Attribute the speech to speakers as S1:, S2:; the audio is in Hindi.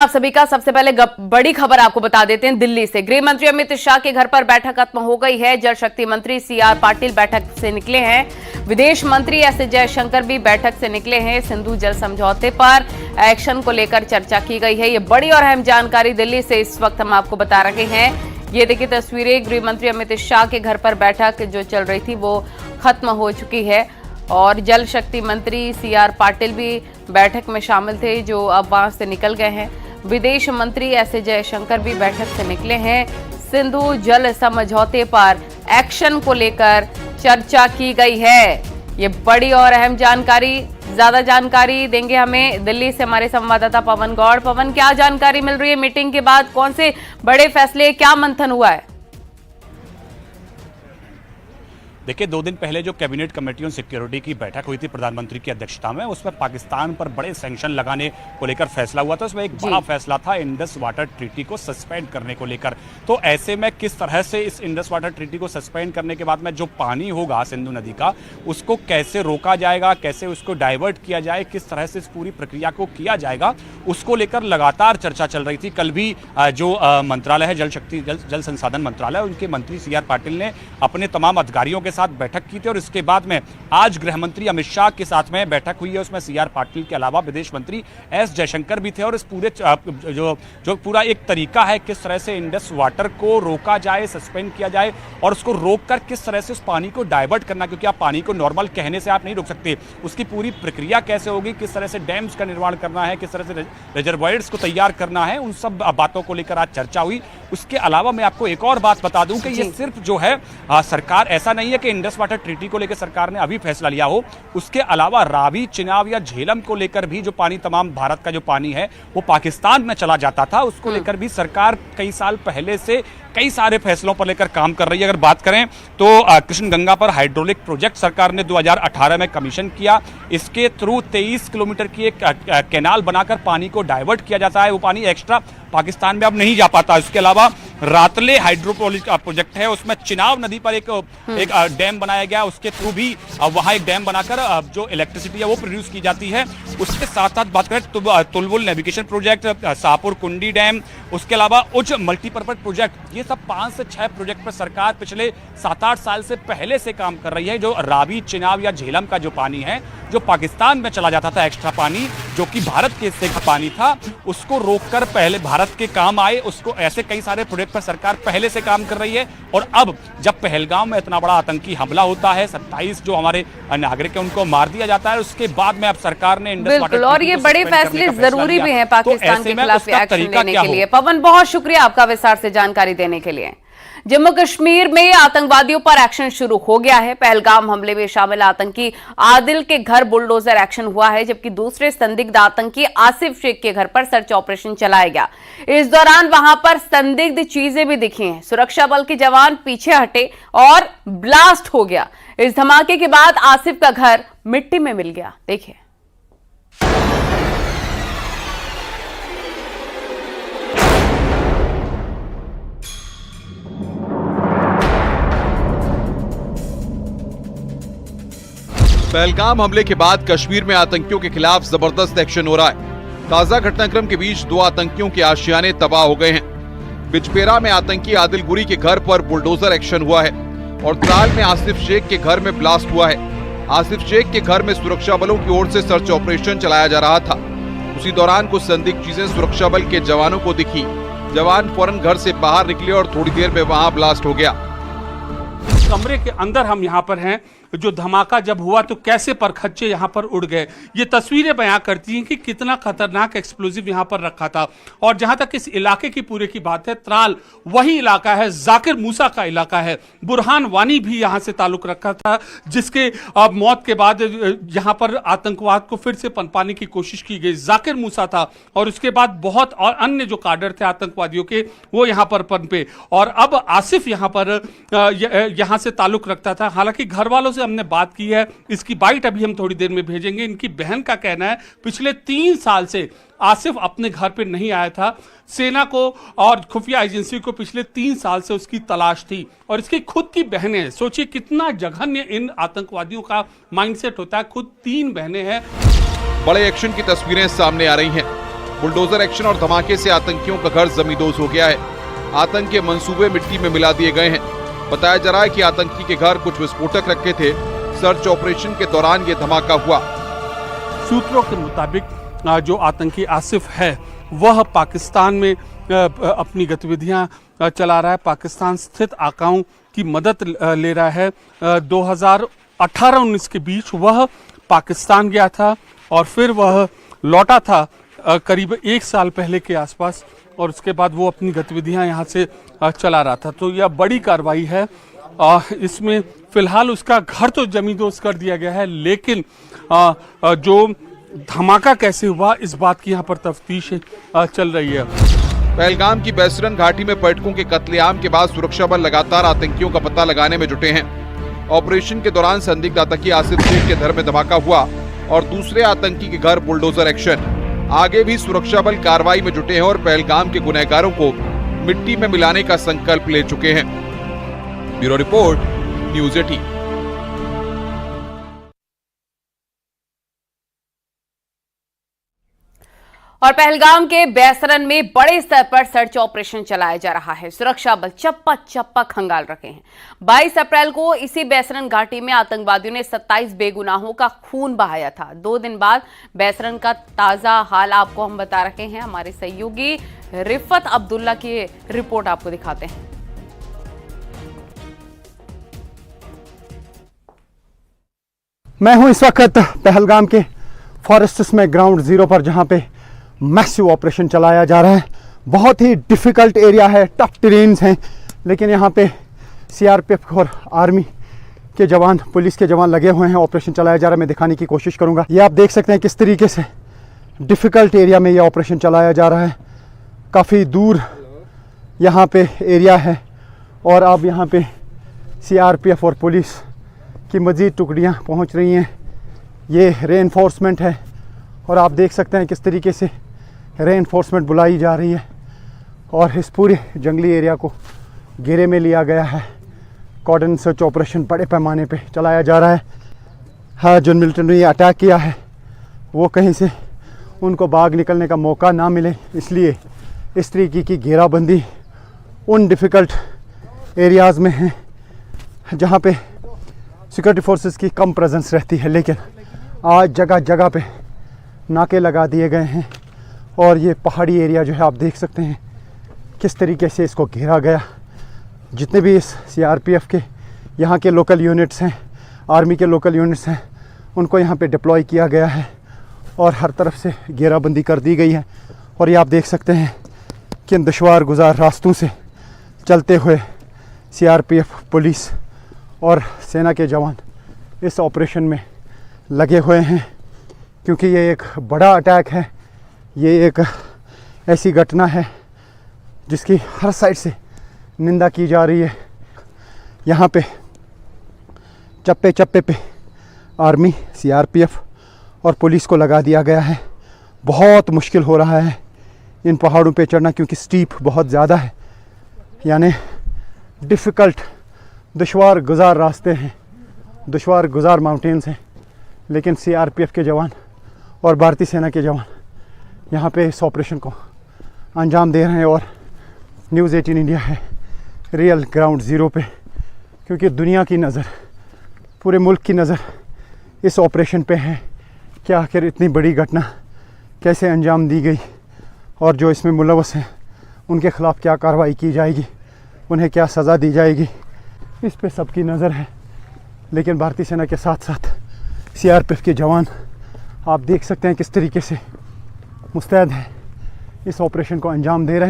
S1: आप सभी का। सबसे पहले बड़ी खबर आपको बता देते हैं दिल्ली से। गृह मंत्री अमित शाह के घर पर बैठक खत्म हो गई है। जल शक्ति मंत्री सीआर पाटिल बैठक से निकले हैं। विदेश मंत्री एस जयशंकर भी बैठक से निकले हैं। सिंधु जल समझौते पर एक्शन को लेकर चर्चा की गई है। ये बड़ी और अहम जानकारी दिल्ली से इस वक्त हम आपको बता रहे हैं। ये देखिए तस्वीरें, गृह मंत्री अमित शाह के घर पर बैठक जो चल रही थी वो खत्म हो चुकी है और जल शक्ति मंत्री सीआर पाटिल भी बैठक में शामिल थे जो अब वहां से निकल गए हैं। विदेश मंत्री एस जयशंकर भी बैठक से निकले हैं। सिंधु जल समझौते पर एक्शन को लेकर चर्चा की गई है। ये बड़ी और अहम जानकारी, ज्यादा जानकारी देंगे हमें दिल्ली से हमारे संवाददाता पवन गौड़। पवन, क्या जानकारी मिल रही है मीटिंग के बाद? कौन से बड़े फैसले, क्या मंथन हुआ है?
S2: देखिए, 2 दिन पहले जो कैबिनेट कमेटी ऑन सिक्योरिटी की बैठक हुई थी प्रधानमंत्री की अध्यक्षता में, उसमें पाकिस्तान पर बड़े सैंक्शन लगाने को लेकर फैसला हुआ था। उसमें एक बड़ा फैसला था इंडस वाटर ट्रीटी को सस्पेंड करने को लेकर। तो ऐसे में किस तरह से इस इंडस वाटर ट्रीटी को सस्पेंड करने के बाद में जो पानी होगा सिंधु नदी का, उसको कैसे रोका जाएगा, कैसे उसको डाइवर्ट किया जाए, किस तरह से इस पूरी प्रक्रिया को किया जाएगा, उसको लेकर लगातार चर्चा चल रही थी। कल भी जो मंत्रालय है जल संसाधन मंत्रालय, उनके मंत्री सीआर पाटिल ने अपने तमाम अधिकारियों के साथ बैठक की थी और इसके बाद में आज गृह मंत्री अमित शाह के साथ में बैठक हुई है। उसमें सीआर पाटिल के अलावा विदेश मंत्री एस जयशंकर भी थे और इस पूरे जो पूरा एक तरीका है किस तरह से इंडस वाटर को रोका जाए, सस्पेंड किया जाए और उसको रोककर किस तरह से उस पानी को डाइवर्ट करना, क्योंकि आप पानी को नॉर्मल कहने से आप नहीं रोक सकते, उसकी पूरी प्रक्रिया कैसे होगी, किस तरह से डैम्स का निर्माण करना है, किस तरह से रिजर्वायर्स को तैयार करना है, उन सब बातों को लेकर आज चर्चा हुई। उसके अलावा मैं आपको एक और बात बता दूं कि ये सिर्फ जो है सरकार, ऐसा नहीं है कि इंडस वाटर ट्रीटी को लेकर सरकार ने अभी फैसला लिया हो, उसके अलावा रावी, चिनाब या झेलम को लेकर भी जो पानी, तमाम भारत का जो पानी है वो पाकिस्तान में चला जाता था, उसको लेकर भी सरकार कई साल पहले से कई सारे फैसलों पर लेकर काम कर रही है। अगर बात करें तो कृष्ण गंगा पर हाइड्रोलिक प्रोजेक्ट सरकार ने 2018 में कमीशन किया। इसके थ्रू 23 किलोमीटर की एक कैनाल बनाकर पानी को डाइवर्ट किया जाता है। वो पानी एक्स्ट्रा पाकिस्तान में अब नहीं जा पाता। इसके अलावा रातले हाइड्रोपोलिक प्रोजेक्ट है, उसमें चिनाब नदी पर एक डैम बनाया गया, उसके थ्रू भी वहां एक डैम बनाकर जो इलेक्ट्रिसिटी है वो प्रोड्यूस की जाती है। उसके साथ साथ बात करें तो तुलबुल नेविगेशन प्रोजेक्ट, शाहपुर कुंडी डैम, उसके अलावा उच्च मल्टीपर्पज प्रोजेक्ट, ये सब 5 से 6 प्रोजेक्ट पर सरकार पिछले 7-8 साल से पहले से काम कर रही है। जो रावी, चिनाब या झेलम का जो पानी है, जो पाकिस्तान में चला जाता था एक्स्ट्रा पानी, जो कि भारत के हिस्से का पानी था, उसको रोककर पहले भारत के काम आए, उसको ऐसे कई सारे प्रोजेक्ट पर सरकार पहले से काम कर रही है। और अब जब पहलगाम में इतना बड़ा आतंकी हमला होता है, 27 जो हमारे नागरिक हैं उनको मार दिया जाता है, उसके बाद में अब सरकार ने इंडस वाटर,
S1: और ये बड़े फैसले जरूरी भी हैं पाकिस्तान के खिलाफ एक्शन लेने के लिए। पवन, बहुत शुक्रिया आपका विस्तार से जानकारी देने के लिए। जम्मू कश्मीर में आतंकवादियों पर एक्शन शुरू हो गया है। पहलगाम हमले में शामिल आतंकी आदिल के घर बुलडोजर एक्शन हुआ है, जबकि दूसरे संदिग्ध आतंकी आसिफ शेख के घर पर सर्च ऑपरेशन चलाया गया। इस दौरान वहां पर संदिग्ध चीजें भी दिखी हैं। सुरक्षा बल के जवान पीछे हटे और ब्लास्ट हो गया। इस धमाके के बाद आसिफ का घर मिट्टी में मिल गया। देखिए,
S3: पहलगाम हमले के बाद कश्मीर में आतंकियों के खिलाफ जबरदस्त एक्शन हो रहा है। ताजा घटनाक्रम के बीच 2 आतंकियों के आशियाने तबाह हो गए हैं। बिजपेरा में आतंकी आदिल गुरी के घर पर बुलडोजर एक्शन हुआ है और त्राल में आसिफ शेख के घर में ब्लास्ट हुआ है। आसिफ शेख के घर में सुरक्षा बलों की ओर से सर्च ऑपरेशन चलाया जा रहा था। उसी दौरान कुछ संदिग्ध चीजें सुरक्षा बल के जवानों को दिखी। जवान फौरन घर से बाहर निकले और थोड़ी देर में वहां ब्लास्ट हो गया।
S4: कमरे के अंदर हम यहाँ पर हैं, जो धमाका जब हुआ तो कैसे परखच्चे यहाँ पर उड़ गए, ये तस्वीरें बयां करती हैं कि कितना खतरनाक एक्सप्लोजिव यहाँ पर रखा था। और जहां तक इस इलाके की पूरे की बात है, त्राल वही इलाका है, जाकिर मूसा का इलाका है। बुरहान वानी भी यहाँ से ताल्लुक रखा था, जिसके मौत के बाद यहाँ पर आतंकवाद को फिर से पनपाने की कोशिश की गई। जाकिर मूसा था और उसके बाद बहुत और अन्य जो काडर थे आतंकवादियों के, वो यहाँ पर पनपे। और अब आसिफ यहाँ पर यहाँ से ताल्लुक रखता था। हालांकि घर वालों से हमने बात की है, इसकी बाइट अभी हम थोड़ी देर में भेजेंगे। इनकी बहन का कहना है पिछले 3 साल से आसिफ अपने घर पे नहीं आया था। सेना को और खुफिया एजेंसी को पिछले 3 साल से उसकी तलाश थी और इसकी खुद की बहनें हैं। सोचिए कितना जघन्य इन आतंकवादियों का माइंडसेट होता है। खुद 3 बहनें हैं।
S3: बड़े एक्शन की तस्वीरें सामने आ रही हैं। बुलडोजर एक्शन और धमाके से आतंकियों का घर जमींदोज हो गया है। आतंक के मंसूबे मिट्टी में मिला दिए गए हैं। बताया जा रहा है कि आतंकी के घर कुछ विस्फोटक रखे थे। सर्च ऑपरेशन के दौरान ये धमाका हुआ।
S4: सूत्रों के मुताबिक जो आतंकी आसिफ है वह पाकिस्तान में अपनी गतिविधियां चला रहा है। पाकिस्तान स्थित आकाओं की मदद ले रहा है। 2018-19 के बीच वह पाकिस्तान गया था और फिर वह लौटा था करीब 1 साल पहले के आसपास, और उसके बाद वो अपनी गतिविधियां यहाँ से चला रहा था। तो यह बड़ी कार्रवाई है। इसमें फिलहाल उसका घर तो जमींदोज कर दिया गया है, लेकिन जो धमाका कैसे हुआ इस बात की यहाँ पर तफ्तीश चल रही है।
S3: पहलगाम की बैसरन घाटी में पर्यटकों के कत्लेआम के बाद सुरक्षा बल लगातार आतंकियों का पता लगाने में जुटे हैं। ऑपरेशन के दौरान संदिग्ध आतंकी आसिफ शेख के घर में धमाका हुआ और दूसरे आतंकी के घर बुलडोजर एक्शन। आगे भी सुरक्षा बल कार्रवाई में जुटे हैं और पहलगाम के गुनहगारों को मिट्टी में मिलाने का संकल्प ले चुके हैं। Bureau report, news 18।
S1: और पहलगाम के बैसरन में बड़े स्तर पर सर्च ऑपरेशन चलाया जा रहा है। सुरक्षा बल चप्पा चप्पा खंगाल रखे हैं। 22 अप्रैल को इसी बैसरन घाटी में आतंकवादियों ने 27 बेगुनाहों का खून बहाया था। 2 दिन बाद बैसरन का ताजा हाल आपको हम बता रहे हैं। हमारे सहयोगी रिफत अब्दुल्ला की रिपोर्ट आपको दिखाते हैं।
S5: मैं हूं इस वक्त पहलगाम के फॉरेस्ट्स में ग्राउंड जीरो पर, जहां पे मैसिव ऑपरेशन चलाया जा रहा है। बहुत ही डिफ़िकल्ट एरिया है, टफ टेरेन्स हैं, लेकिन यहाँ पे सीआरपीएफ और आर्मी के जवान, पुलिस के जवान लगे हुए हैं। ऑपरेशन चलाया जा रहा है, मैं दिखाने की कोशिश करूँगा। ये आप देख सकते हैं किस तरीके से डिफ़िकल्ट एरिया में ये ऑपरेशन चलाया जा रहा है। काफ़ी दूर यहाँ पे एरिया है और अब यहाँ पे सीआरपीएफ और पुलिस की मज़ीद टुकड़ियाँ पहुँच रही हैं। ये रेनफोर्समेंट है और आप देख सकते हैं किस तरीके से रेनफोर्समेंट बुलाई जा रही है और इस पूरे जंगली एरिया को घेरे में लिया गया है। कॉर्डन सर्च ऑपरेशन बड़े पैमाने पे चलाया जा रहा है। हाँ, जो मिलिटेंट ने ये अटैक किया है वो कहीं से उनको भाग निकलने का मौका ना मिले, इसलिए इस तरीके की घेराबंदी उन डिफ़िकल्ट एरियाज़ में है जहाँ पे सिक्योरिटी फोर्सेस की कम प्रेजेंस रहती है। लेकिन आज जगह जगह पे नाके लगा दिए गए हैं और ये पहाड़ी एरिया जो है आप देख सकते हैं किस तरीके से इसको घेरा गया। जितने भी इस सीआरपीएफ के यहाँ के लोकल यूनिट्स हैं, आर्मी के लोकल यूनिट्स हैं, उनको यहाँ पे डिप्लॉय किया गया है और हर तरफ से घेराबंदी कर दी गई है। और ये आप देख सकते हैं कि इन दुश्वार गुजार रास्तों से चलते हुए सीआरपीएफ, पुलिस और सेना के जवान इस ऑपरेशन में लगे हुए हैं, क्योंकि ये एक बड़ा अटैक है। ये एक ऐसी घटना है जिसकी हर साइड से निंदा की जा रही है। यहाँ पे चप्पे चप्पे पे आर्मी, सीआरपीएफ और पुलिस को लगा दिया गया है। बहुत मुश्किल हो रहा है इन पहाड़ों पे चढ़ना, क्योंकि स्टीप बहुत ज़्यादा है, यानी डिफ़िकल्ट, दुश्वार गुजार रास्ते हैं, दुश्वार गुजार माउंटेन्स हैं। लेकिन सीआरपीएफ के जवान और भारतीय सेना के जवान यहाँ पे इस ऑपरेशन को अंजाम दे रहे हैं और न्यूज़ 18 इंडिया है रियल ग्राउंड ज़ीरो पे, क्योंकि दुनिया की नज़र, पूरे मुल्क की नज़र इस ऑपरेशन पे है कि आखिर इतनी बड़ी घटना कैसे अंजाम दी गई और जो इसमें मुलव्वस हैं उनके ख़िलाफ़ क्या कार्रवाई की जाएगी, उन्हें क्या सज़ा दी जाएगी, इस पे सबकी नज़र है। लेकिन भारतीय सेना के साथ साथ सीआरपीएफ के जवान आप देख सकते हैं किस तरीके से मुस्तैद हैं, इस ऑपरेशन को अंजाम दे रहे हैं।